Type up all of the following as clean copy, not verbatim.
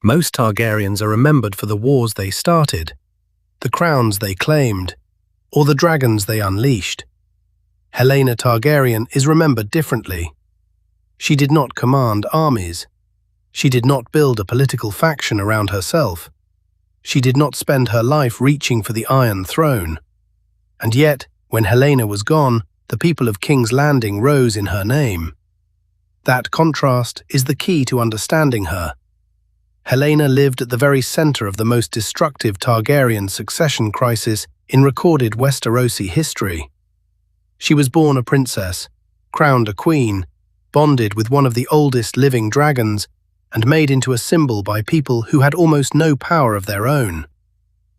Most Targaryens are remembered for the wars they started, the crowns they claimed, or the dragons they unleashed. Helaena Targaryen is remembered differently. She did not command armies. She did not build a political faction around herself. She did not spend her life reaching for the Iron Throne. And yet, when Helaena was gone, the people of King's Landing rose in her name. That contrast is the key to understanding her. Helaena lived at the very center of the most destructive Targaryen succession crisis in recorded Westerosi history. She was born a princess, crowned a queen, bonded with one of the oldest living dragons, and made into a symbol by people who had almost no power of their own.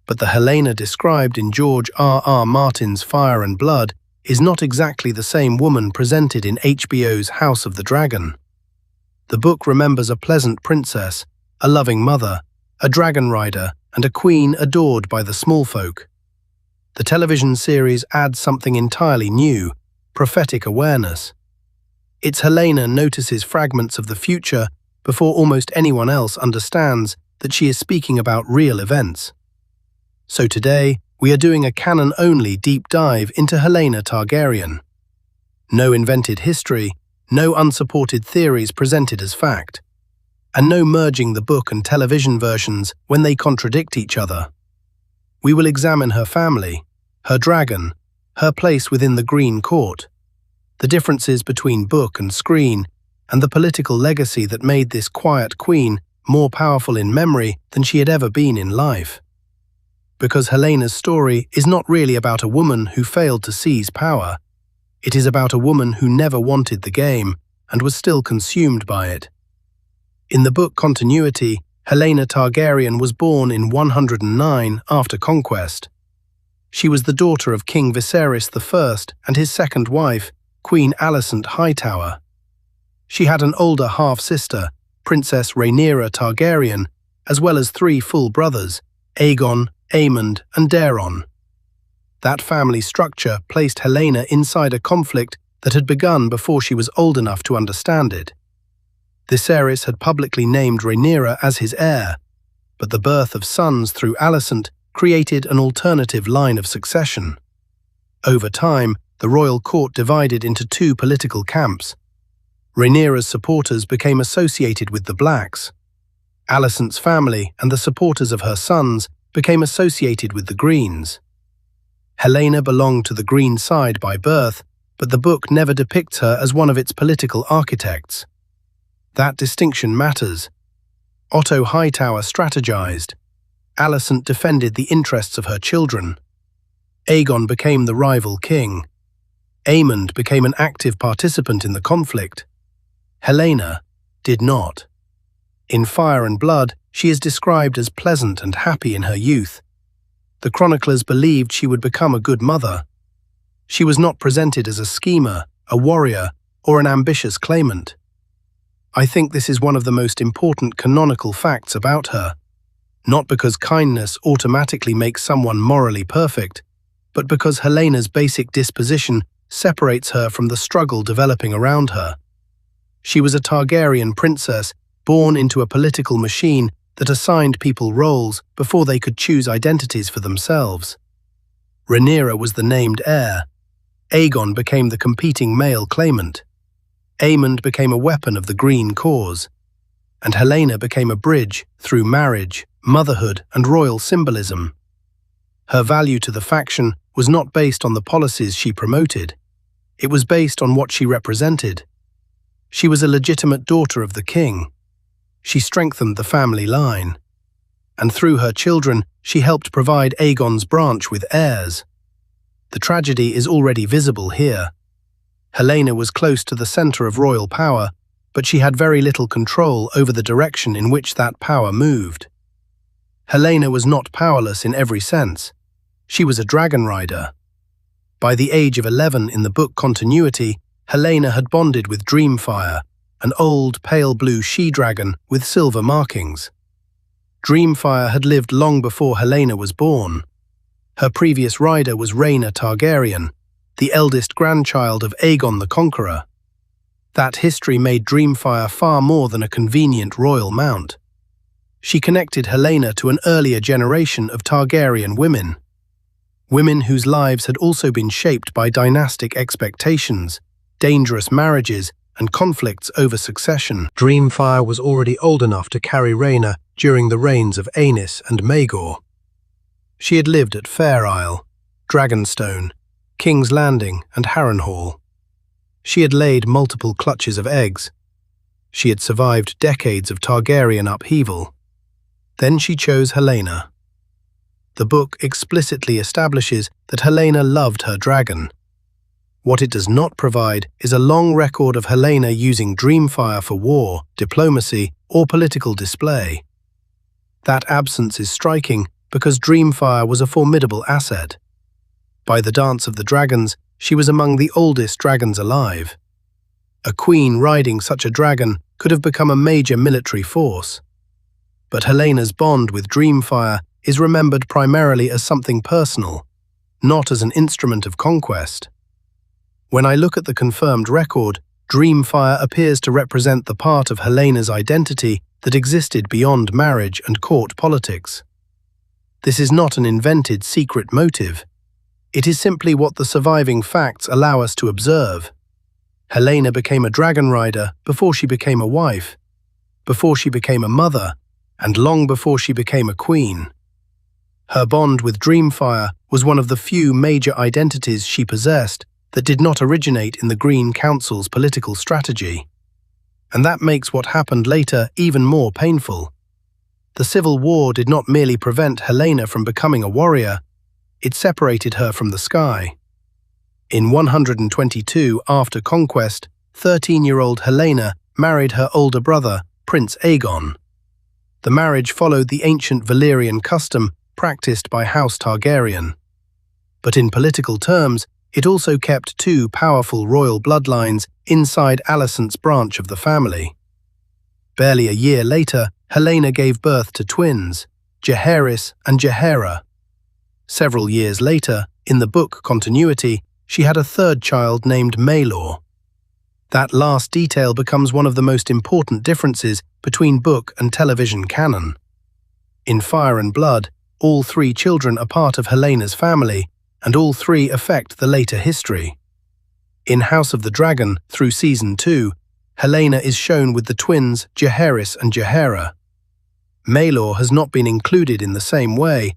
But the Helaena described in George R.R. Martin's Fire and Blood is not exactly the same woman presented in HBO's House of the Dragon. The book remembers a pleasant princess, a loving mother, a dragonrider, and a queen adored by the smallfolk. The television series adds something entirely new, prophetic awareness. Its Helaena notices fragments of the future before almost anyone else understands that she is speaking about real events. So today, we are doing a canon-only deep dive into Helaena Targaryen. No invented history, no unsupported theories presented as fact, and no merging the book and television versions when they contradict each other. We will examine her family, her dragon, her place within the Green Court, the differences between book and screen, and the political legacy that made this quiet queen more powerful in memory than she had ever been in life. Because Helena's story is not really about a woman who failed to seize power. It is about a woman who never wanted the game and was still consumed by it. In the book continuity, Helaena Targaryen was born in 109 after conquest. She was the daughter of King Viserys I and his second wife, Queen Alicent Hightower. She had an older half-sister, Princess Rhaenyra Targaryen, as well as 3 full brothers, Aegon, Aemond, and Daeron. That family structure placed Helaena inside a conflict that had begun before she was old enough to understand it. Viserys had publicly named Rhaenyra as his heir, but the birth of sons through Alicent created an alternative line of succession. Over time, the royal court divided into 2 political camps. Rhaenyra's supporters became associated with the Blacks. Alicent's family and the supporters of her sons became associated with the Greens. Helaena belonged to the Green side by birth, but the book never depicts her as one of its political architects. That distinction matters. Otto Hightower strategized. Alicent defended the interests of her children. Aegon became the rival king. Aemond became an active participant in the conflict. Helaena did not. In Fire and Blood, she is described as pleasant and happy in her youth. The chroniclers believed she would become a good mother. She was not presented as a schemer, a warrior, or an ambitious claimant. I think this is one of the most important canonical facts about her, not because kindness automatically makes someone morally perfect, but because Helena's basic disposition separates her from the struggle developing around her. She was a Targaryen princess born into a political machine that assigned people roles before they could choose identities for themselves. Rhaenyra was the named heir. Aegon became the competing male claimant. Aemond became a weapon of the Green cause. And Helaena became a bridge through marriage, motherhood, and royal symbolism. Her value to the faction was not based on the policies she promoted. It was based on what she represented. She was a legitimate daughter of the king. She strengthened the family line. And through her children, she helped provide Aegon's branch with heirs. The tragedy is already visible here. Helaena was close to the center of royal power, but she had very little control over the direction in which that power moved. Helaena was not powerless in every sense. She was a dragonrider. By the age of 11 in the book continuity, Helaena had bonded with Dreamfyre, an old, pale blue she-dragon with silver markings. Dreamfyre had lived long before Helaena was born. Her previous rider was Rhaenyra Targaryen, the eldest grandchild of Aegon the Conqueror. That history made Dreamfyre far more than a convenient royal mount. She connected Helaena to an earlier generation of Targaryen women. Women whose lives had also been shaped by dynastic expectations, dangerous marriages, and conflicts over succession. Dreamfyre was already old enough to carry Rhaena during the reigns of Aenys and Maegor. She had lived at Fair Isle, Dragonstone, King's Landing, and Harrenhal. She had laid multiple clutches of eggs. She had survived decades of Targaryen upheaval. Then she chose Helaena. The book explicitly establishes that Helaena loved her dragon. What it does not provide is a long record of Helaena using Dreamfyre for war, diplomacy, or political display. That absence is striking because Dreamfyre was a formidable asset. By the Dance of the Dragons, she was among the oldest dragons alive. A queen riding such a dragon could have become a major military force. But Helena's bond with Dreamfyre is remembered primarily as something personal, not as an instrument of conquest. When I look at the confirmed record, Dreamfyre appears to represent the part of Helena's identity that existed beyond marriage and court politics. This is not an invented secret motive. It is simply what the surviving facts allow us to observe. Helaena became a dragonrider before she became a wife, before she became a mother, and long before she became a queen. Her bond with Dreamfyre was one of the few major identities she possessed that did not originate in the Green Council's political strategy. And that makes what happened later even more painful. The civil war did not merely prevent Helaena from becoming a warrior, it separated her from the sky. In 122 after conquest, 13-year-old Helaena married her older brother, Prince Aegon. The marriage followed the ancient Valyrian custom practiced by House Targaryen. But in political terms, it also kept two powerful royal bloodlines inside Alicent's branch of the family. Barely a year later, Helaena gave birth to twins, Jaehaerys and Jaehaera. Several years later, in the book continuity, she had a third child named Maelor. That last detail becomes one of the most important differences between book and television canon. In Fire and Blood, all three children are part of Helena's family, and all three affect the later history. In House of the Dragon, through Season 2, Helaena is shown with the twins Jaehaerys and Jaehaera. Maelor has not been included in the same way,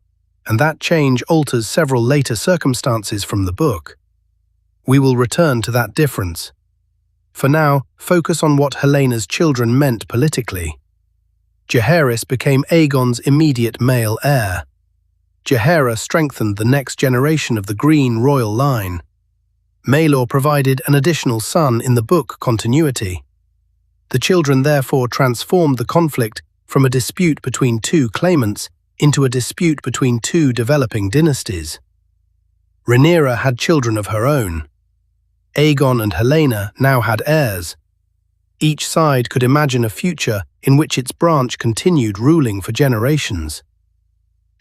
and that change alters several later circumstances from the book. We will return to that difference. For now, focus on what Helena's children meant politically. Jaehaerys became Aegon's immediate male heir. Jaehaera strengthened the next generation of the Green royal line. Maelor provided an additional son in the book continuity. The children therefore transformed the conflict from a dispute between two claimants into a dispute between two developing dynasties. Rhaenyra had children of her own. Aegon and Helaena now had heirs. Each side could imagine a future in which its branch continued ruling for generations.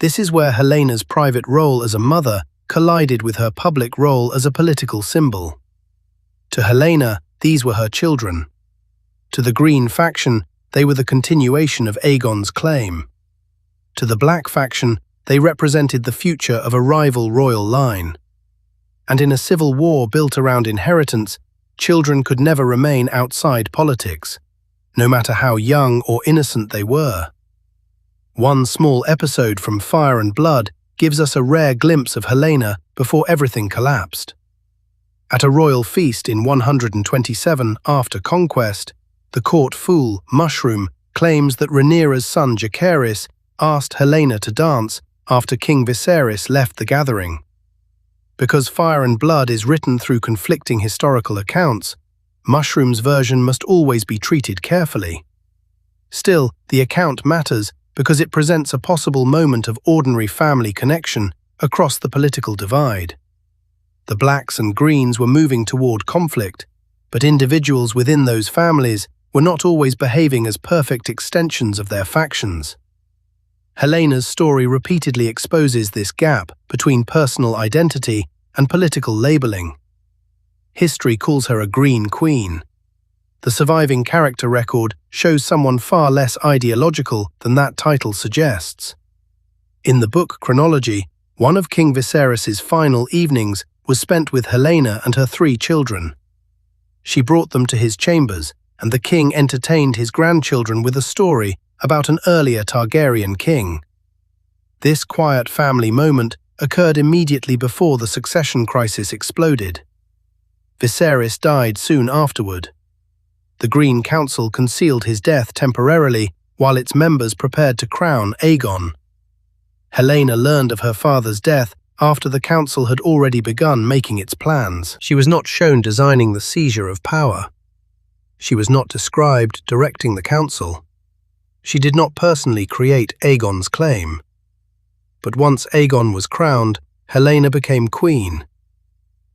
This is where Helena's private role as a mother collided with her public role as a political symbol. To Helaena, these were her children. To the Green faction, they were the continuation of Aegon's claim. To the Black faction, they represented the future of a rival royal line. And in a civil war built around inheritance, children could never remain outside politics, no matter how young or innocent they were. One small episode from Fire and Blood gives us a rare glimpse of Helaena before everything collapsed. At a royal feast in 127 after conquest, the court fool, Mushroom, claims that Rhaenyra's son Jaehaerys asked Helaena to dance after King Viserys left the gathering. Because Fire and Blood is written through conflicting historical accounts, Mushroom's version must always be treated carefully. Still, the account matters because it presents a possible moment of ordinary family connection across the political divide. The Blacks and Greens were moving toward conflict, but individuals within those families were not always behaving as perfect extensions of their factions. Helena's story repeatedly exposes this gap between personal identity and political labeling. History calls her a Green Queen. The surviving character record shows someone far less ideological than that title suggests. In the book chronology, one of King Viserys's final evenings was spent with Helaena and her 3 children. She brought them to his chambers, and the king entertained his grandchildren with a story about an earlier Targaryen king. This quiet family moment occurred immediately before the succession crisis exploded. Viserys died soon afterward. The Green Council concealed his death temporarily while its members prepared to crown Aegon. Helaena learned of her father's death after the council had already begun making its plans. She was not shown designing the seizure of power. She was not described directing the council. She did not personally create Aegon's claim. But once Aegon was crowned, Helaena became queen.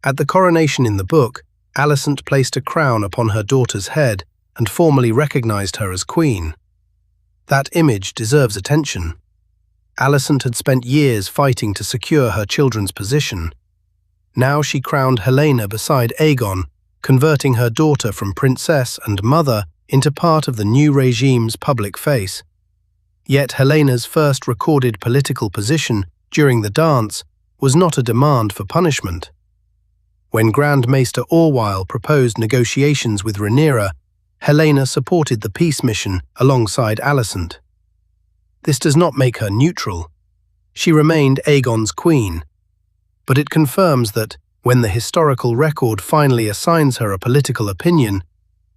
At the coronation in the book, Alicent placed a crown upon her daughter's head and formally recognized her as queen. That image deserves attention. Alicent had spent years fighting to secure her children's position. Now she crowned Helaena beside Aegon, converting her daughter from princess and mother into part of the new regime's public face. Yet Helena's first recorded political position during the dance was not a demand for punishment. When Grand Maester Orwyle proposed negotiations with Rhaenyra, Helaena supported the peace mission alongside Alicent. This does not make her neutral. She remained Aegon's queen, but it confirms that, when the historical record finally assigns her a political opinion,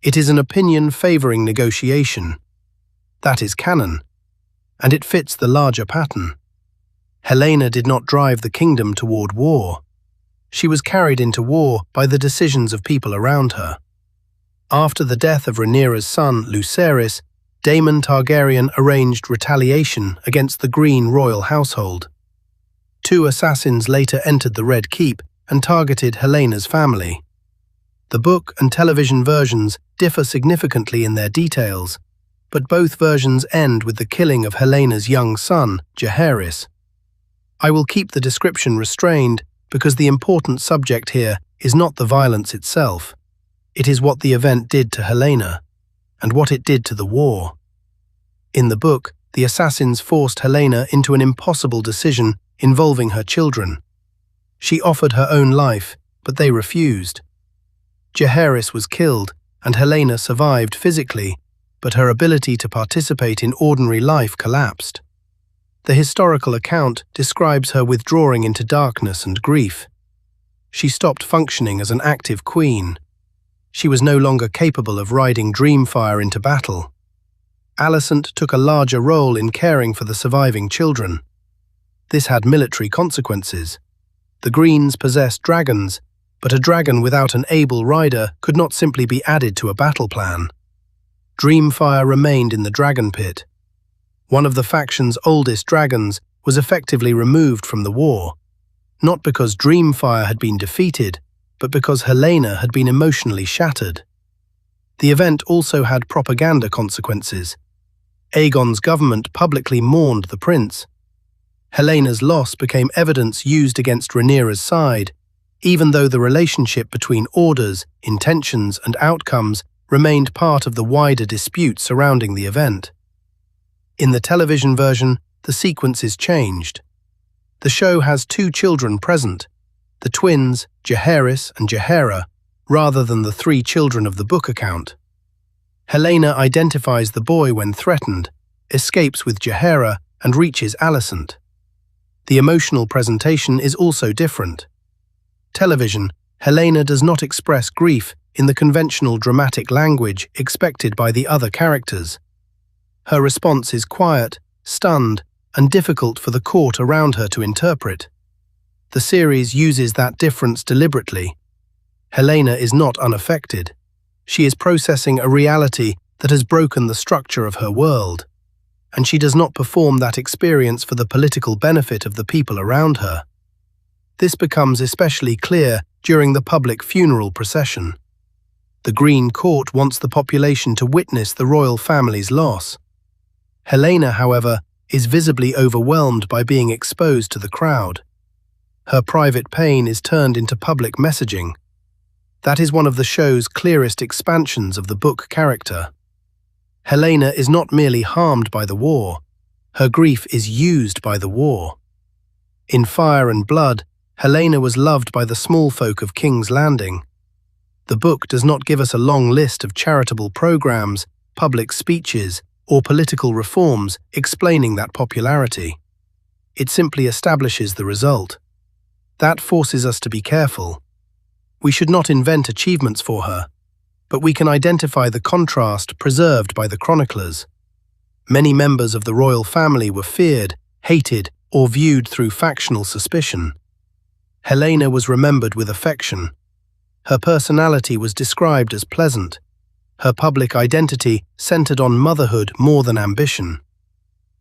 it is an opinion favoring negotiation. That is canon, and it fits the larger pattern. Helaena did not drive the kingdom toward war. She was carried into war by the decisions of people around her. After the death of Rhaenyra's son, Lucerys, Daemon Targaryen arranged retaliation against the Green royal household. 2 assassins later entered the Red Keep and targeted Helena's family. The book and television versions differ significantly in their details, but both versions end with the killing of Helena's young son, Jaehaerys. I will keep the description restrained because the important subject here is not the violence itself. It is what the event did to Helaena, and what it did to the war. In the book, the assassins forced Helaena into an impossible decision involving her children. She offered her own life, but they refused. Jaehaerys was killed, and Helaena survived physically, but her ability to participate in ordinary life collapsed. The historical account describes her withdrawing into darkness and grief. She stopped functioning as an active queen. She was no longer capable of riding Dreamfyre into battle. Alicent took a larger role in caring for the surviving children. This had military consequences. The Greens possessed dragons, but a dragon without an able rider could not simply be added to a battle plan. Dreamfyre remained in the dragon pit. One of the faction's oldest dragons was effectively removed from the war, not because Dreamfyre had been defeated, but because Helaena had been emotionally shattered. The event also had propaganda consequences. Aegon's government publicly mourned the prince. Helena's loss became evidence used against Rhaenyra's side, even though the relationship between orders, intentions, and outcomes remained part of the wider dispute surrounding the event. In the television version, the sequence is changed. The show has 2 children present, the twins, Jaehaerys and Jaehaera, rather than the 3 children of the book account. Helaena identifies the boy when threatened, escapes with Jaehaera, and reaches Alicent. The emotional presentation is also different. Television, Helaena does not express grief in the conventional dramatic language expected by the other characters. Her response is quiet, stunned, and difficult for the court around her to interpret. The series uses that difference deliberately. Helaena is not unaffected. She is processing a reality that has broken the structure of her world, and she does not perform that experience for the political benefit of the people around her. This becomes especially clear during the public funeral procession. The Green Court wants the population to witness the royal family's loss. Helaena, however, is visibly overwhelmed by being exposed to the crowd. Her private pain is turned into public messaging. That is one of the show's clearest expansions of the book character. Helaena is not merely harmed by the war, her grief is used by the war. In Fire and Blood, Helaena was loved by the smallfolk of King's Landing. The book does not give us a long list of charitable programs, public speeches, or political reforms explaining that popularity. It simply establishes the result. That forces us to be careful. We should not invent achievements for her, but we can identify the contrast preserved by the chroniclers. Many members of the royal family were feared, hated, or viewed through factional suspicion. Helaena was remembered with affection. Her personality was described as pleasant. Her public identity centered on motherhood more than ambition.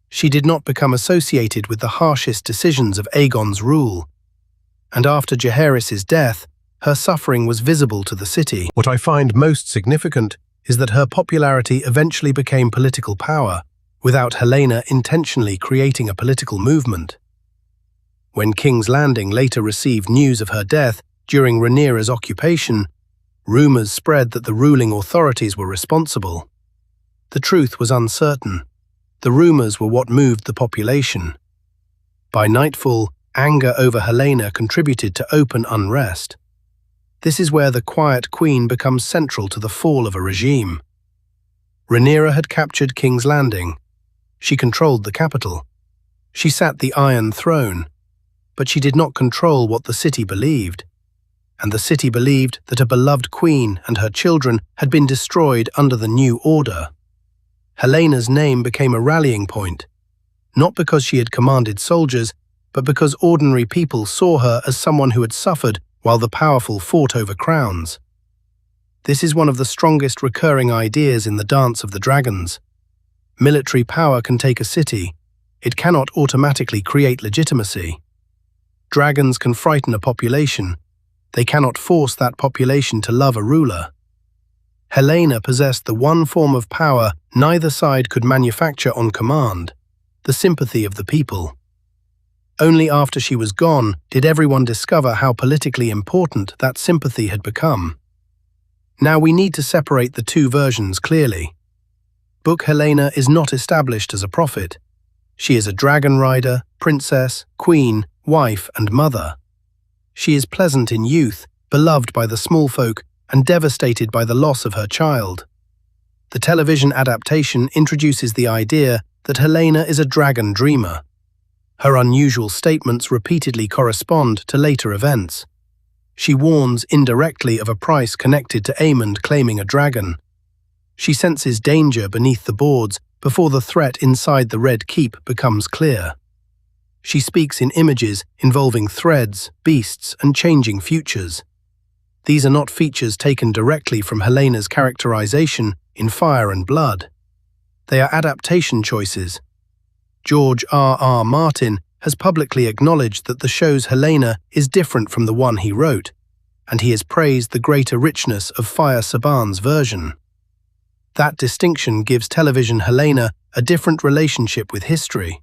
She did not become associated with the harshest decisions of Aegon's rule. And after Jaehaerys' death, her suffering was visible to the city. What I find most significant is that her popularity eventually became political power, without Helaena intentionally creating a political movement. When King's Landing later received news of her death during Rhaenyra's occupation, rumors spread that the ruling authorities were responsible. The truth was uncertain. The rumors were what moved the population. By nightfall, anger over Helaena contributed to open unrest. This is where the quiet queen becomes central to the fall of a regime. Rhaenyra had captured King's Landing. She controlled the capital. She sat the Iron Throne, but she did not control what the city believed. And the city believed that a beloved queen and her children had been destroyed under the new order. Helena's name became a rallying point, not because she had commanded soldiers, but because ordinary people saw her as someone who had suffered while the powerful fought over crowns. This is one of the strongest recurring ideas in the Dance of the Dragons. Military power can take a city. It cannot automatically create legitimacy. Dragons can frighten a population. They cannot force that population to love a ruler. Helaena possessed the one form of power neither side could manufacture on command, the sympathy of the people. Only after she was gone did everyone discover how politically important that sympathy had become. Now we need to separate the two versions clearly. Book Helaena is not established as a prophet. She is a dragonrider, princess, queen, wife, and mother. She is pleasant in youth, beloved by the smallfolk, and devastated by the loss of her child. The television adaptation introduces the idea that Helaena is a dragon dreamer. Her unusual statements repeatedly correspond to later events. She warns indirectly of a price connected to Aemond claiming a dragon. She senses danger beneath the boards before the threat inside the Red Keep becomes clear. She speaks in images involving threads, beasts, and changing futures. These are not features taken directly from Helena's characterization in Fire and Blood. They are adaptation choices. George R.R. Martin has publicly acknowledged that the show's Helaena is different from the one he wrote, and he has praised the greater richness of Fire Saban's version. That distinction gives television Helaena a different relationship with history.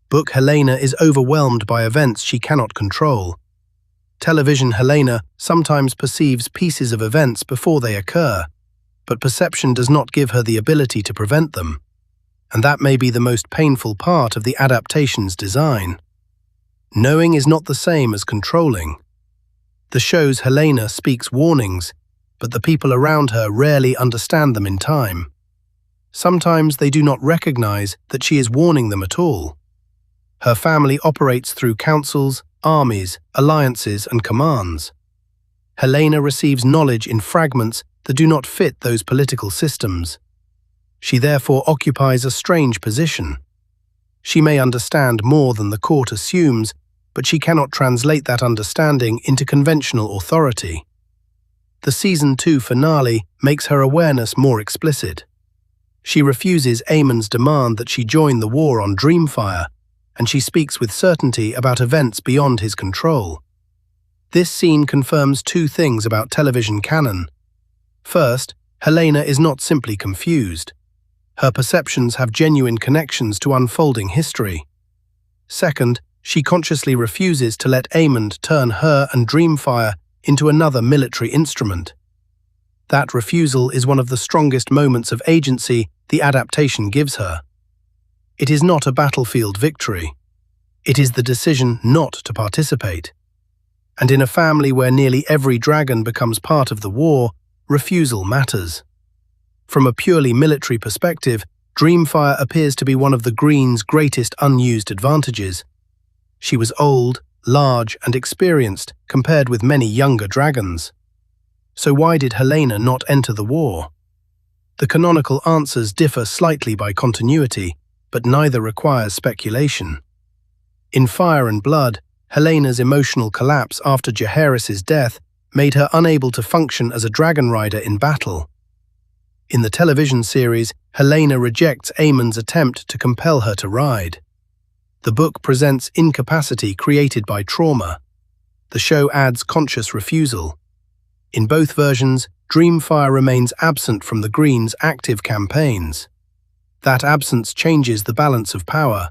Book Helaena is overwhelmed by events she cannot control. Television Helaena sometimes perceives pieces of events before they occur, but perception does not give her the ability to prevent them. And that may be the most painful part of the adaptation's design. Knowing is not the same as controlling. The show's Helaena speaks warnings, but the people around her rarely understand them in time. Sometimes they do not recognize that she is warning them at all. Her family operates through councils, armies, alliances, and commands. Helaena receives knowledge in fragments that do not fit those political systems. She therefore occupies a strange position. She may understand more than the court assumes, but she cannot translate that understanding into conventional authority. The Season 2 finale makes her awareness more explicit. She refuses Aemond's demand that she join the war on Dreamfyre, and she speaks with certainty about events beyond his control. This scene confirms two things about television canon. First, Helaena is not simply confused. Her perceptions have genuine connections to unfolding history. Second, she consciously refuses to let Aemond turn her and Dreamfyre into another military instrument. That refusal is one of the strongest moments of agency the adaptation gives her. It is not a battlefield victory. It is the decision not to participate. And in a family where nearly every dragon becomes part of the war, refusal matters. From a purely military perspective, Dreamfyre appears to be one of the Green's greatest unused advantages. She was old, large, and experienced compared with many younger dragons. So why did Helaena not enter the war? The canonical answers differ slightly by continuity, but neither requires speculation. In Fire and Blood, Helena's emotional collapse after Jaehaerys' death made her unable to function as a dragonrider in battle. In the television series, Helaena rejects Aemon's attempt to compel her to ride. The book presents incapacity created by trauma. The show adds conscious refusal. In both versions, Dreamfyre remains absent from the Green's active campaigns. That absence changes the balance of power.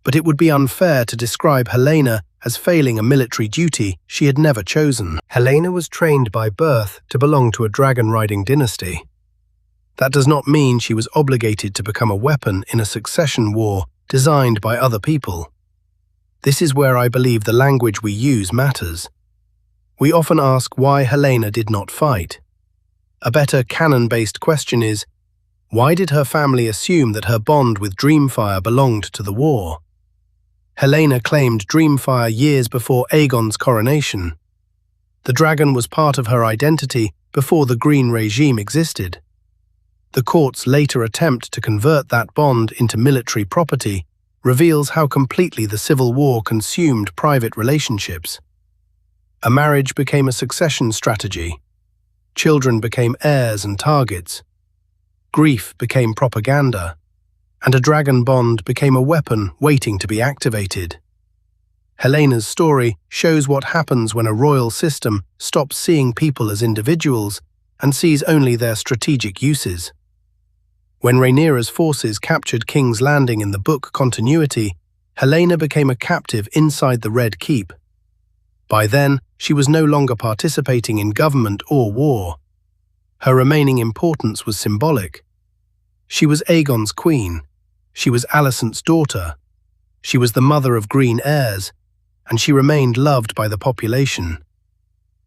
But it would be unfair to describe Helaena as failing a military duty she had never chosen. Helaena was trained by birth to belong to a dragon-riding dynasty. That does not mean she was obligated to become a weapon in a succession war designed by other people. This is where I believe the language we use matters. We often ask why Helaena did not fight. A better canon-based question is, why did her family assume that her bond with Dreamfyre belonged to the war? Helaena claimed Dreamfyre years before Aegon's coronation. The dragon was part of her identity before the Green regime existed. The court's later attempt to convert that bond into military property reveals how completely the Civil War consumed private relationships. A marriage became a succession strategy. Children became heirs and targets. Grief became propaganda. And a dragon bond became a weapon waiting to be activated. Helena's story shows what happens when a royal system stops seeing people as individuals and sees only their strategic uses. When Rhaenyra's forces captured King's Landing in the book continuity, Helaena became a captive inside the Red Keep. By then, she was no longer participating in government or war. Her remaining importance was symbolic. She was Aegon's queen. She was Alicent's daughter. She was the mother of Green heirs, and she remained loved by the population.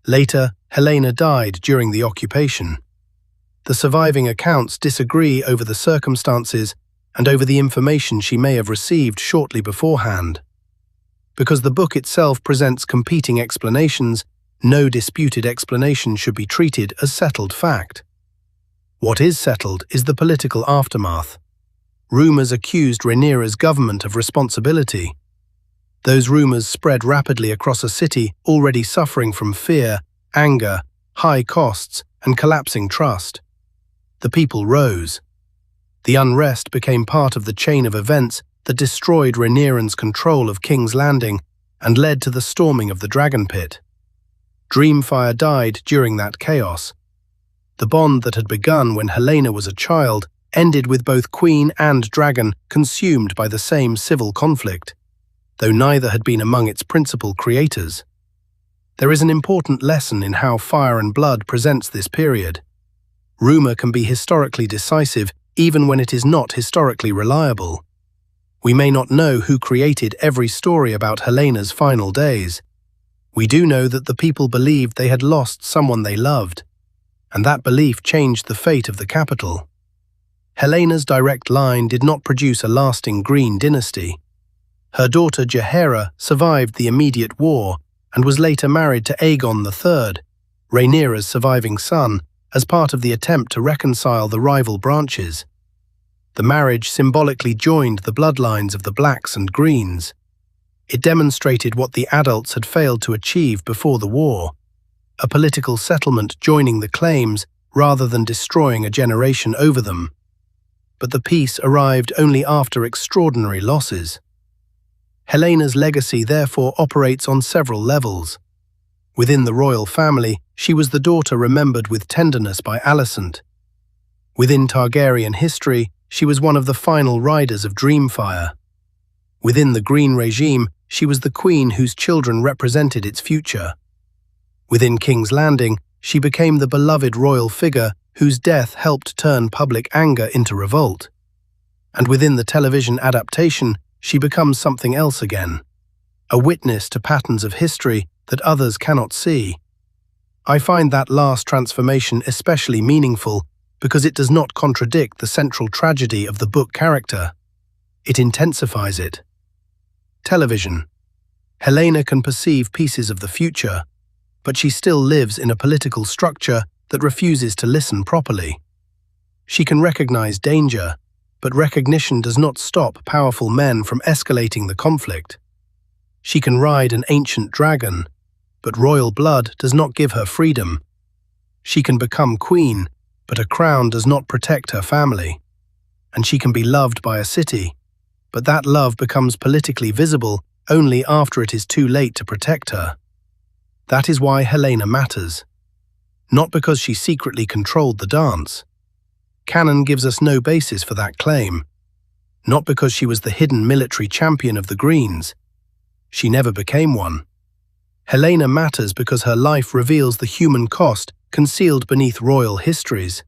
Later, Helaena died during the occupation. The surviving accounts disagree over the circumstances and over the information she may have received shortly beforehand. Because the book itself presents competing explanations, no disputed explanation should be treated as settled fact. What is settled is the political aftermath. Rumors accused Rhaenyra's government of responsibility. Those rumors spread rapidly across a city already suffering from fear, anger, high costs, and collapsing trust. The people rose. The unrest became part of the chain of events that destroyed Rhaenyra's control of King's Landing and led to the storming of the Dragon Pit. Dreamfyre died during that chaos. The bond that had begun when Helaena was a child ended with both queen and dragon consumed by the same civil conflict, though neither had been among its principal creators. There is an important lesson in how Fire and Blood presents this period. Rumor can be historically decisive even when it is not historically reliable. We may not know who created every story about Helena's final days. We do know that the people believed they had lost someone they loved, and that belief changed the fate of the capital. Helena's direct line did not produce a lasting Green dynasty. Her daughter Jaehaera survived the immediate war and was later married to Aegon III, Rhaenyra's surviving son, as part of the attempt to reconcile the rival branches. The marriage symbolically joined the bloodlines of the Blacks and Greens. It demonstrated what the adults had failed to achieve before the war, a political settlement joining the claims rather than destroying a generation over them. But the peace arrived only after extraordinary losses. Helena's legacy therefore operates on several levels. Within the royal family, she was the daughter remembered with tenderness by Alicent. Within Targaryen history, she was one of the final riders of Dreamfyre. Within the Green regime, she was the queen whose children represented its future. Within King's Landing, she became the beloved royal figure whose death helped turn public anger into revolt. And within the television adaptation, she becomes something else again, a witness to patterns of history that others cannot see. I find that last transformation especially meaningful because it does not contradict the central tragedy of the book character. It intensifies it. Television. Helaena can perceive pieces of the future, but she still lives in a political structure that refuses to listen properly. She can recognize danger, but recognition does not stop powerful men from escalating the conflict. She can ride an ancient dragon, but royal blood does not give her freedom. She can become queen, but a crown does not protect her family. And she can be loved by a city, but that love becomes politically visible only after it is too late to protect her. That is why Helaena matters. Not because she secretly controlled the dance. Canon gives us no basis for that claim. Not because she was the hidden military champion of the Greens. She never became one. Helaena matters because her life reveals the human cost concealed beneath royal histories.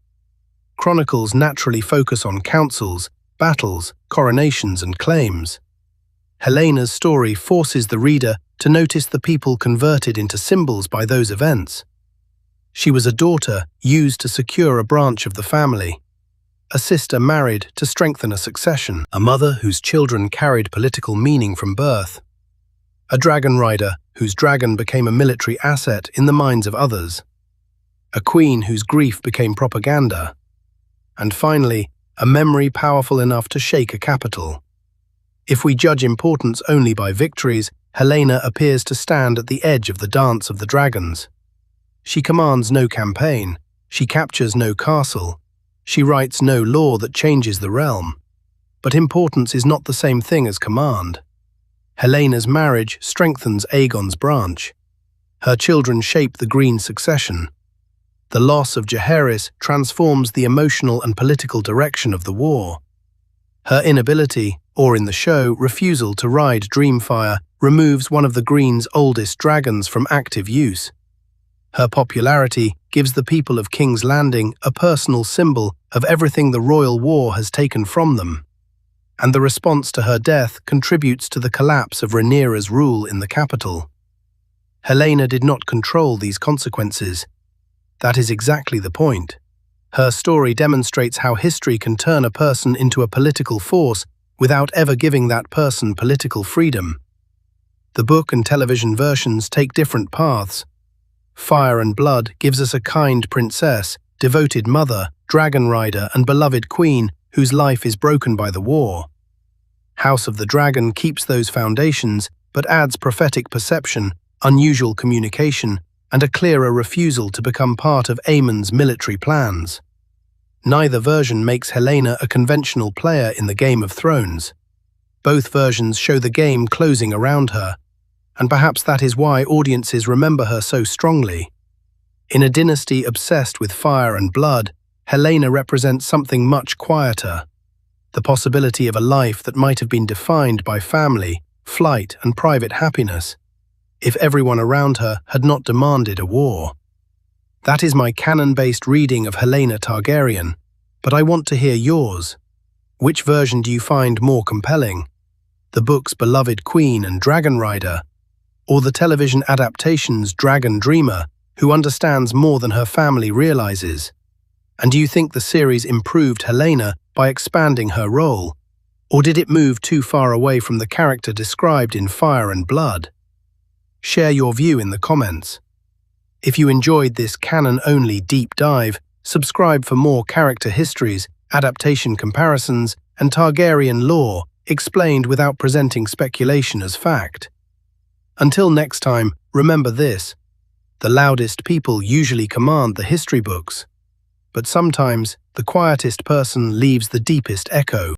Chronicles naturally focus on councils, battles, coronations, and claims. Helena's story forces the reader to notice the people converted into symbols by those events. She was a daughter used to secure a branch of the family, a sister married to strengthen a succession, a mother whose children carried political meaning from birth, a dragonrider whose dragon became a military asset in the minds of others, a queen whose grief became propaganda, and finally, a memory powerful enough to shake a capital. If we judge importance only by victories, Helaena appears to stand at the edge of the dance of the dragons. She commands no campaign, she captures no castle, she writes no law that changes the realm. But importance is not the same thing as command. Helena's marriage strengthens Aegon's branch. Her children shape the Green succession. The loss of Jaehaerys transforms the emotional and political direction of the war. Her inability, or in the show, refusal to ride Dreamfyre removes one of the Green's oldest dragons from active use. Her popularity gives the people of King's Landing a personal symbol of everything the royal war has taken from them. And the response to her death contributes to the collapse of Rhaenyra's rule in the capital. Helaena did not control these consequences. That is exactly the point. Her story demonstrates how history can turn a person into a political force without ever giving that person political freedom. The book and television versions take different paths. Fire and Blood gives us a kind princess, devoted mother, dragon rider, and beloved queen whose life is broken by the war. House of the Dragon keeps those foundations, but adds prophetic perception, unusual communication, and a clearer refusal to become part of Aemon's military plans. Neither version makes Helaena a conventional player in the Game of Thrones. Both versions show the game closing around her, and perhaps that is why audiences remember her so strongly. In a dynasty obsessed with fire and blood, Helaena represents something much quieter, the possibility of a life that might have been defined by family, flight, and private happiness, if everyone around her had not demanded a war. That is my canon-based reading of Helaena Targaryen, but I want to hear yours. Which version do you find more compelling? The book's beloved queen and dragon rider, or the television adaptation's dragon dreamer, who understands more than her family realizes? And do you think the series improved Helaena by expanding her role, or did it move too far away from the character described in Fire and Blood? Share your view in the comments. If you enjoyed this canon-only deep dive, subscribe for more character histories, adaptation comparisons, and Targaryen lore explained without presenting speculation as fact. Until next time, remember this: the loudest people usually command the history books, but sometimes the quietest person leaves the deepest echo.